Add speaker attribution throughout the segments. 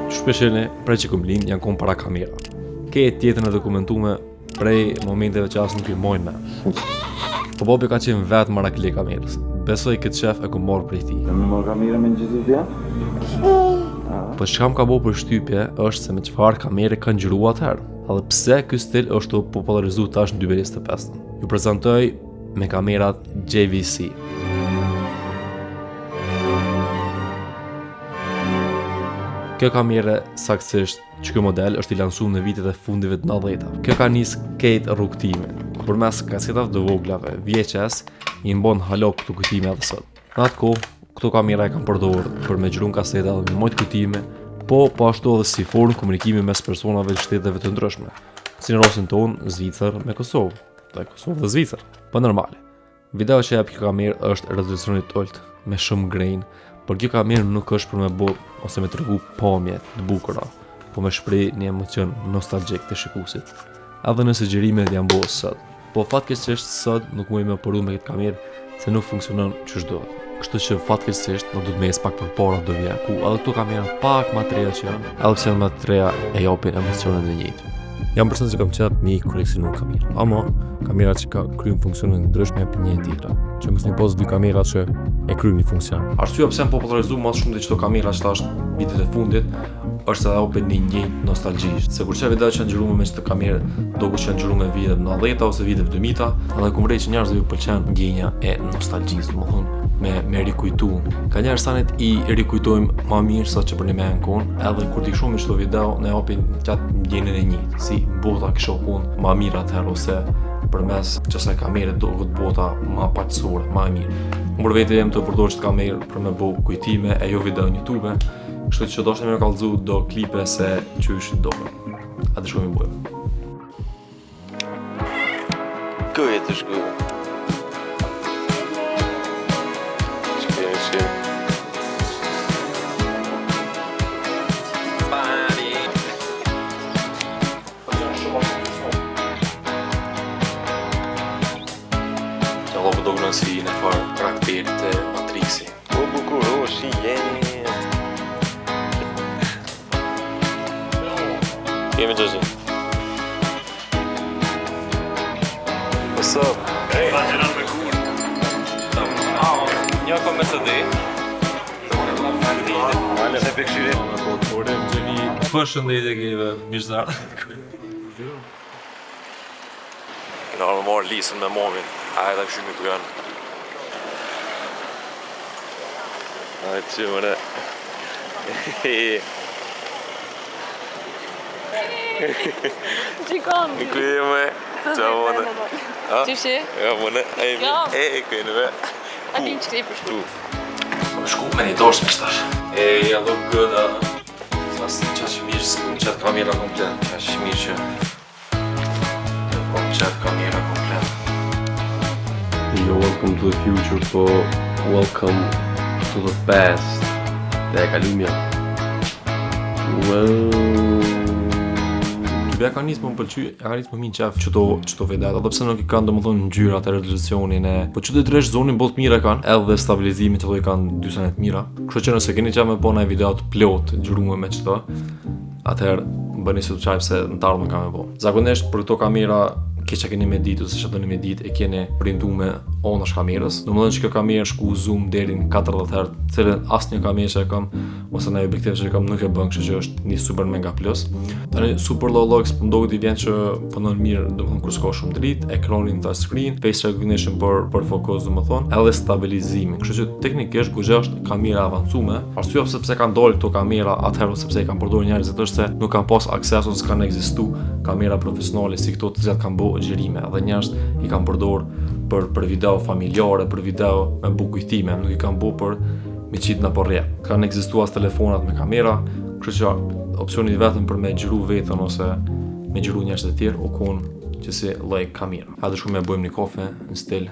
Speaker 1: Shpeshene, prej që këm lind, janë kom para kamera. Ke tjetën e dokumentume prej momenteve që asë nuk i mojnë me. Po Bobi ka qenë vetë marakile kamerës. Besoj këtë shef e ku morë prej ti.
Speaker 2: Në më kamera me në gjithë tja?
Speaker 1: Po çka më ka bo për shtypje është se me çfarë kamere kanë ngjyruar atëherë. Edhe pse ky stil është popularizuar tash në 2025. Ju prezantoj me kamerat JVC. Kjo kamere saktësisht që ky model është i lansuar në vitet e fundive të 90-ta. Kjo ka nis ketë rrugtimin. Përmes kasetave të voglave VHS i mbon halo këto kujtime edhe sot. Në atë kohë, këto kamera e kanë përdorur për me xhirun kaseta dhe me mojt kujtime, po ashtu edhe si formë komunikimi mes personave të shteteve të ndryshme, si në rastin tonë Zvicër me Kosovë, dhe Kosovë dhe Zvicër, po normale. Video që jep kjo kamerë është rezolucionit ullt, me shumë grain, por kjo kamerë nuk është për me bo ose me tregu pamje të bukura, po me shpreh një emocion nostalgjik të shikuesit. Edhe nëse xhirimet janë bo sot, po fatkeqësisht sot nuk muj me përu me këtë kamerë se nuk funksionon ç'është duhet. Kështu që fatkeqësisht nuk duhet me jes pak përpara do vija, ku edhe këto kamera pak më të reja që janë, edhe pse janë më të reja e japin emocionet e njëjtë. Jam person që kam qenë me koleksionu kamera, ama kamerat që kryejnë funksione të ndryshme për një tjetra. Që mos një pos dy kamera që e kryejnë një funksion. Arsyeja pse janë popularizuar më shumë te çdo kamera që tash vitet e fundit është se ajo një ndjenjë nostalgjisht. Se kur çaj video që janë ngjyruar me çdo kamerë, do që janë ngjyruar me vitet 90-ta ose vitet 2000-ta, edhe kur që njerëzve ju pëlqen ndjenja e nostalgjisë, domethënë me rikujtu. Ka njerëz sanet i rikujtojmë më mirë sa që për një me ankon, edhe kur t'i shumë çdo video ne japin qatë ndjenjën e njëjtë, si bota kishte qenë më mirë atëherë ose përmes çështës kamere do të bota më paqësore, më e mirë. Unë për vetë jam të përdor këtë kamerë për me bëu kujtime e jo video në YouTube, kështu që do të më kallëzu do klipe se qysh do. A të shkojmë bëjmë.
Speaker 3: Good të shkojmë.
Speaker 1: Po do si në farë karakterit të Matrixi.
Speaker 3: O bukur, o shi jeni. Kemi të zi. What's up?
Speaker 4: Hey, vazhdonë me kur.
Speaker 3: Një ko me të di. Se përkëshyri.
Speaker 1: Përshëndetje keve, mishtar.
Speaker 3: Këna armë marë lisën me momin. A e da këshymi të gënë. A e që mëre.
Speaker 5: Qikon?
Speaker 3: Në kujë me. Qa mëne.
Speaker 5: Qështë?
Speaker 3: Ja mëne. E kujë me.
Speaker 5: A tim që këri për shku.
Speaker 1: Më shku me një dorës mishtar. Ja look good, Sas qash mirë se kom qatë kamera komplet. Qash mirë që kom qatë kamera komplet.
Speaker 6: Yo, welcome to the future, po welcome to the past. Dhe e kalumja.
Speaker 1: Ja ka nisë më pëlqy, ka nisë më minë qef qëto vedet, edhe pse nuk i kanë domethënë ngjyrat e rezolucionin e, po çdo tresh zonin boll të mira kanë, edhe stabilizimin që do i kanë dy sene të mira. Kështu që nëse keni çfarë me bëna video të plot ngjyruar me çdo, atëherë bëni subscribe se në të ardhmen kam me bë. Zakonisht për këto kamera keq që keni me ditë ose çfarë doni me ditë e keni printuar me onash kamerës. Domethënë që kjo kamerë shku zoom deri në 40 herë, cilën asnjë kamerë që e kam ose në objektiv që e kam nuk e bën, kështu që është një super mega plus. Tani super low lux po ndohet i vjen që punon mirë, domethënë kur s'ka shumë dritë, ekranin touch screen, face recognition për fokus domethënë, edhe stabilizimi. Kështu që teknikisht guxha është kamerë avancume. Arsyeja pse kanë dalë këto kamera atëherë sepse i kanë përdorur njerëzit është se nuk kanë pas akses ose kanë ekzistuar kamera profesionale si këto të cilat kanë bërë xhirime, edhe njerëz i kanë përdorur për video familjare, për video me bukujtime, nuk i kanë bërë për me qitë në porrje. Kanë ekzistuar as telefonat me kamera, kështu që opsioni vetëm për me xhiru vetën ose me xhiru njerëz të tjerë u kon që si lloj kamera. Ha të shkojmë me bëjmë një kafe në stil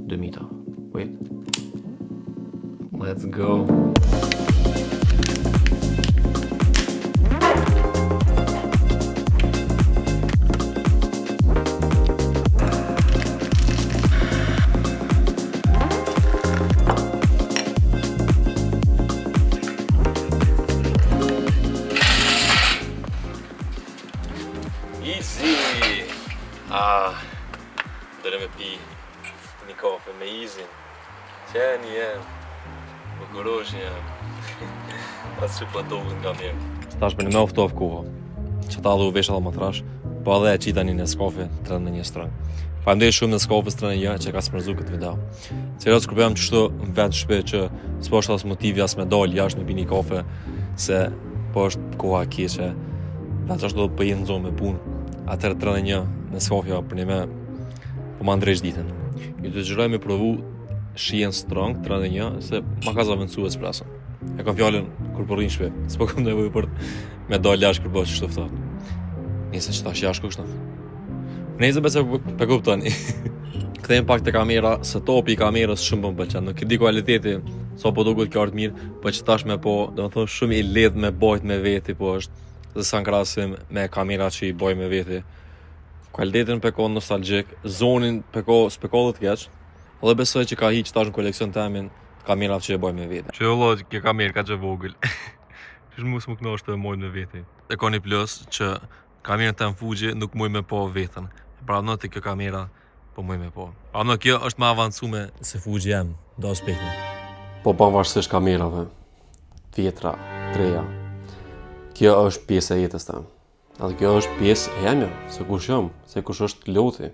Speaker 1: 2000. Wait. Let's go.
Speaker 3: Easy! Dere me pi një kafe me Izin. Qeni jem. Bukuroshin jem. Asë që pëllohet nga mirë.
Speaker 1: Stash me në oftov koha. Që ta dhu vesh edhe matrash, po edhe e qita një Nescafe 31 strang. Faleminderit shumë Nescafe 31 që ka sponsor këtë video. Serios kur bëjmë kështu në vend shpe që s'po është as motivi as me dal jashtë me pi një kafe se po është koha e keqe. Vetë ashtu do të bëj në zonë me punë. Atëherë 31 Nescafe për një me po ma ndresh ditën. Ju të gjëroj me provu shien strong 31 se ma ka zavendësu espresso. E kam fjallën kur po rrin shpe. S'po kam nevojë për me dal jashtë kur bëhet çfarë ftohtë. Nëse që tash jashtë kushtë. Nëse besoj pe kuptoni. Kthejmë pak te kamera, se topi I kamerës shumë më pëlqen. Nuk e di kualiteti, sa po duket kjo art mirë, po që tash me po, domethënë shumë I lehtë me bajt me veti, po është dhe sa krahasim me kamerat që I boj me veti. Kualitetin peko nostalgjik, zonin peko spekollet keq. Edhe besoj që ka hiq tash në koleksion temin kamerat që e boj me veti. Që vëllai, kjo kamerë ka që vogël. Shmus më kënosh të mojnë me veti. E ka një plus që kamerën të në Fuji nuk muj me po vetën. Pra në të kjo kamera po muj me po. Pra në kjo është ma avancume se Fuji jem, do aspekte. Po pavarësisht kamerave, vjetra, treja, kjo është pjesë e jetës tem. Edhe kjo është pjesë e jemja, se kush jam, se kush është Loti.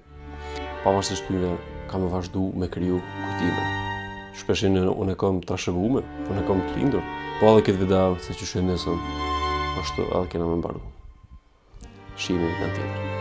Speaker 1: Pavarësisht tyve, kam e vazhdu me kriju kujtime. Shpeshin unë e kam trashëgume, unë e kam të lindur. Po edhe këtë video, se që shenë nesëm, ashtu edhe kena me mbaru. Shihemi në tjetër.